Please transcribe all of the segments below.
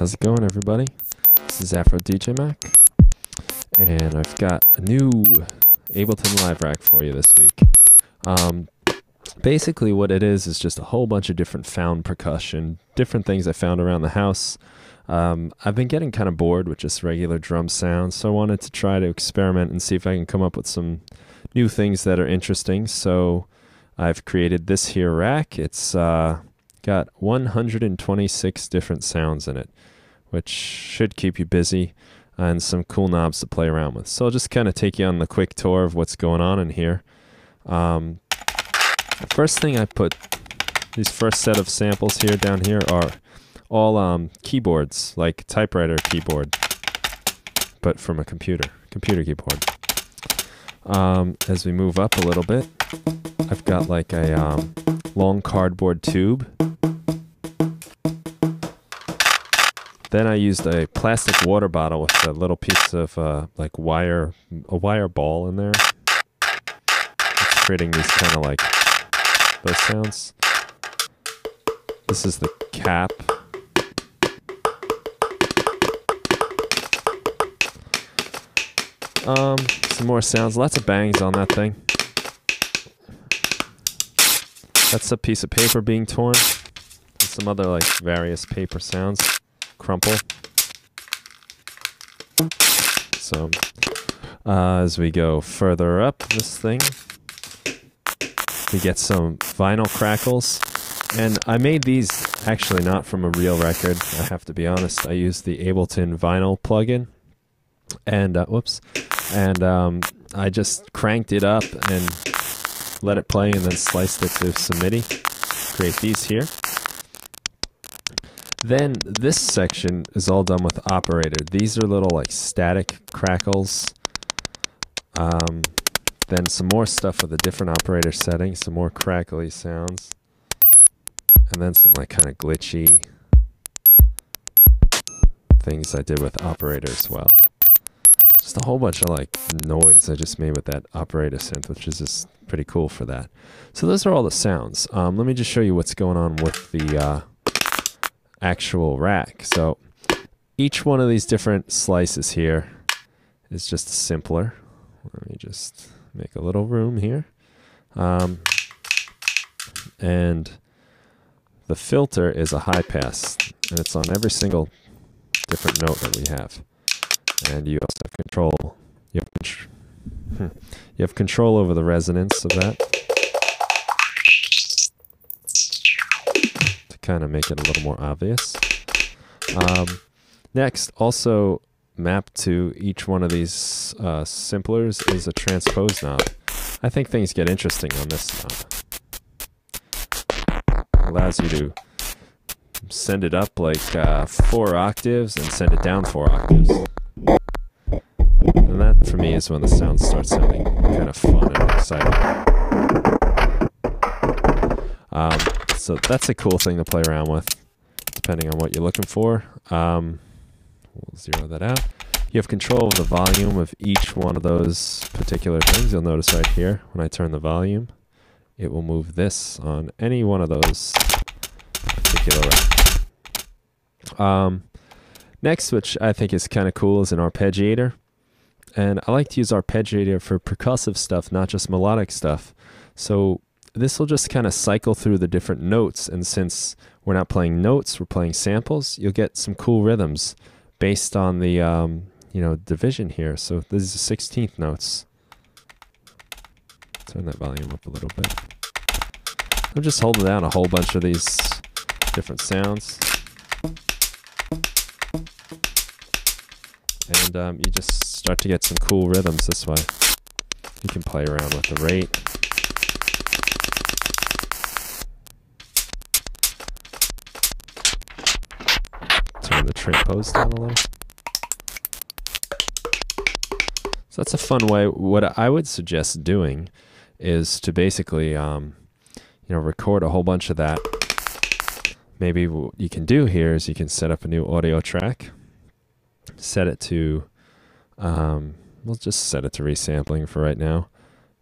How's it going, everybody? This is AfroDJMac, and I've got a new Ableton live rack for you this week. Basically what it is just a whole bunch of different found percussion, different things I found around the house. I've been getting kind of bored with just regular drum sounds, so I wanted to try to experiment and see if I can come up with some new things that are interesting. So I've created this here rack. It's got 126 different sounds in it, which should keep you busy, and some cool knobs to play around with. So I'll just kind of take you on the quick tour of what's going on in here. First thing I put, these first set of samples here down here are all keyboards, like typewriter keyboard, but from a computer keyboard. As we move up a little bit, I've got like a long cardboard tube. Then I used a plastic water bottle with a little piece of like a wire ball in there. It's creating these kind of like those sounds. This is the cap. Some more sounds, lots of bangs on that thing. That's a piece of paper being torn. And some other like various paper sounds. Crumple. So as we go further up this thing, we get some vinyl crackles. And I made these actually not from a real record, I have to be honest. I used the Ableton vinyl plugin, and I just cranked it up and let it play, and then sliced it to some MIDI. Create these here. Then this section is all done with operator. These are little like static crackles. Then some more stuff with a different operator setting, some more crackly sounds. And then some like kind of glitchy things I did with operator as well. Just a whole bunch of like noise I just made with that operator synth, which is just pretty cool for that. So those are all the sounds. Let me just show you what's going on with the actual rack. So each one of these different slices here is just simpler. Let me just make a little room here. And the filter is a high pass, and it's on every single different note that we have. And you also have control. You have control over the resonance of that to kind of make it a little more obvious. Next, also mapped to each one of these simplers is a transpose knob. I think things get interesting on this knob. Allows you to send it up like 4 octaves and send it down 4 octaves. And that, for me, is when the sounds start sounding kind of fun and exciting. So that's a cool thing to play around with, depending on what you're looking for. We'll zero that out. You have control of the volume of each one of those particular things. You'll notice right here, when I turn the volume, it will move this on any one of those particular racks. Next, which I think is kind of cool, is an arpeggiator. And I like to use arpeggiator for percussive stuff, not just melodic stuff. So this will just kind of cycle through the different notes, and since we're not playing notes, we're playing samples, you'll get some cool rhythms based on the division here. So this is the 16th notes. Turn that volume up a little bit. I'm just holding down a whole bunch of these different sounds. And you just start to get some cool rhythms this way. You can play around with the rate. Turn the transpose down a little. So that's a fun way. What I would suggest doing is to basically, record a whole bunch of that. Maybe what you can do here is you can set up a new audio track. Set it to, we'll just set it to resampling for right now.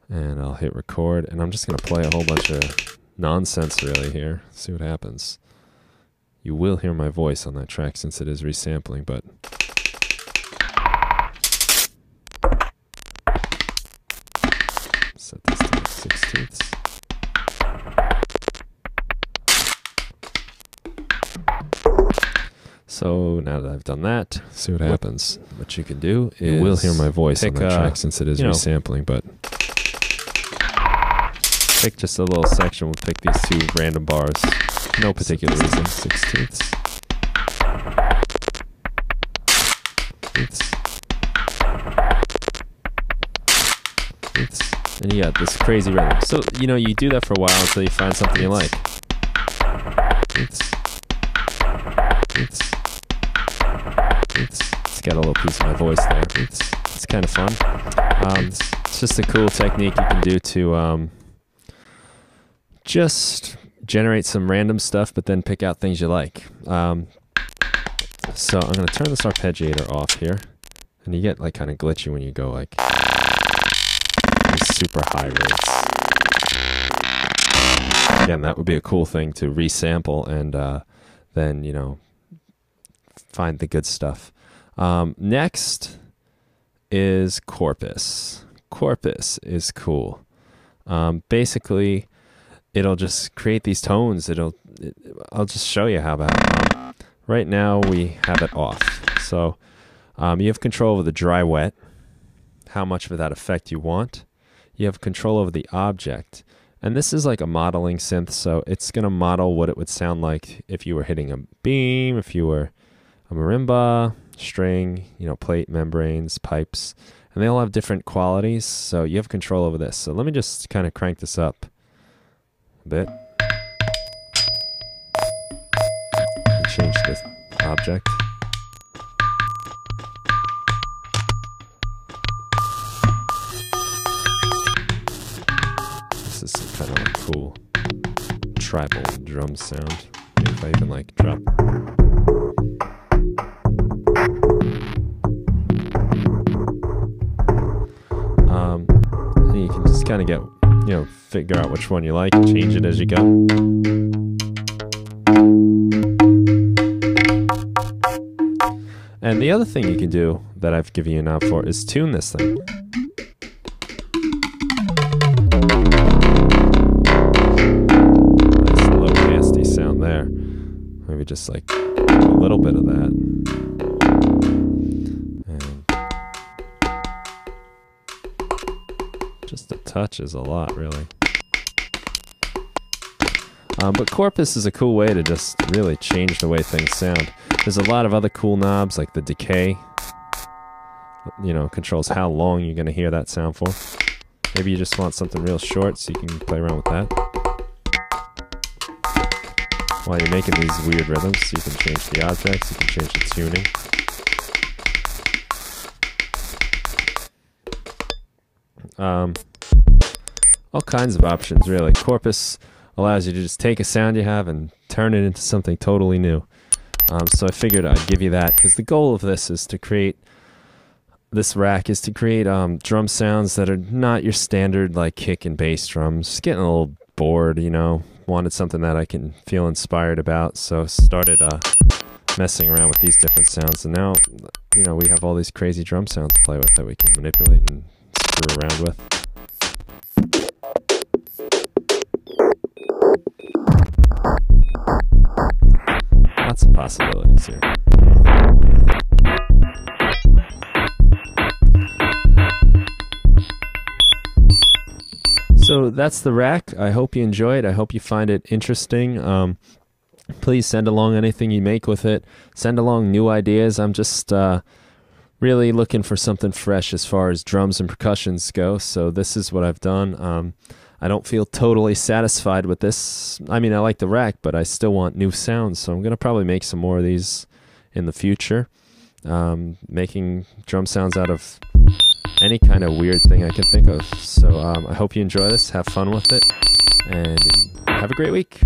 And I'll hit record. And I'm just going to play a whole bunch of nonsense really here. See what happens. You will hear my voice on that track since it is resampling, but set this to 16ths. So now that I've done that, see what happens. What you can do is you will hear my voice on that track since it is resampling, but pick just a little section. We'll pick these two random bars. No particular reason. 16ths. And you got this crazy rhythm. So, you know, you do that for a while until you find something you like. It's got a little piece of my voice there. It's kind of fun. It's just a cool technique you can do to just generate some random stuff, but then pick out things you like. So I'm going to turn this arpeggiator off here, and you get like kind of glitchy when you go like these super high rates. Again, that would be a cool thing to resample and then, you know, find the good stuff. Next is Corpus. Corpus is cool. Basically, it'll just create these tones. I'll just show you how about. Right now we have it off. So you have control over the dry wet, how much of that effect you want. You have control over the object. And this is like a modeling synth, so it's going to model what it would sound like if you were hitting a beam, if you were a marimba, string, you know, plate, membranes, pipes. And they all have different qualities, so you have control over this. So let me just kind of crank this up a bit. And change this object. This is some kind of like cool tribal drum sound. Maybe if I even like drop. And you can just kind of get, you know, figure out which one you like, change it as you go. And the other thing you can do that I've given you a knob for is tune this thing. Nice low nasty sound there. Maybe just like a little bit of that. And just a touch is a lot, really. But Corpus is a cool way to just really change the way things sound. There's a lot of other cool knobs, like the decay. You know, controls how long you're going to hear that sound for. Maybe you just want something real short, so you can play around with that. While you're making these weird rhythms, you can change the objects, you can change the tuning. All kinds of options, really. Corpus allows you to just take a sound you have and turn it into something totally new. So I figured I'd give you that, because the goal of this is to create, this rack is to create drum sounds that are not your standard like kick and bass drums. Just getting a little bored, you know, wanted something that I can feel inspired about, so started messing around with these different sounds, and now, you know, we have all these crazy drum sounds to play with that we can manipulate and screw around with. Lots of possibilities here. So that's the rack. I hope you enjoy it. I hope you find it interesting. Please send along anything you make with it. Send along new ideas. I'm just really looking for something fresh as far as drums and percussions go. So this is what I've done. I don't feel totally satisfied with this. I mean, I like the rack, but I still want new sounds. So I'm going to probably make some more of these in the future. Making drum sounds out of any kind of weird thing I can think of. So I hope you enjoy this. Have fun with it. And have a great week.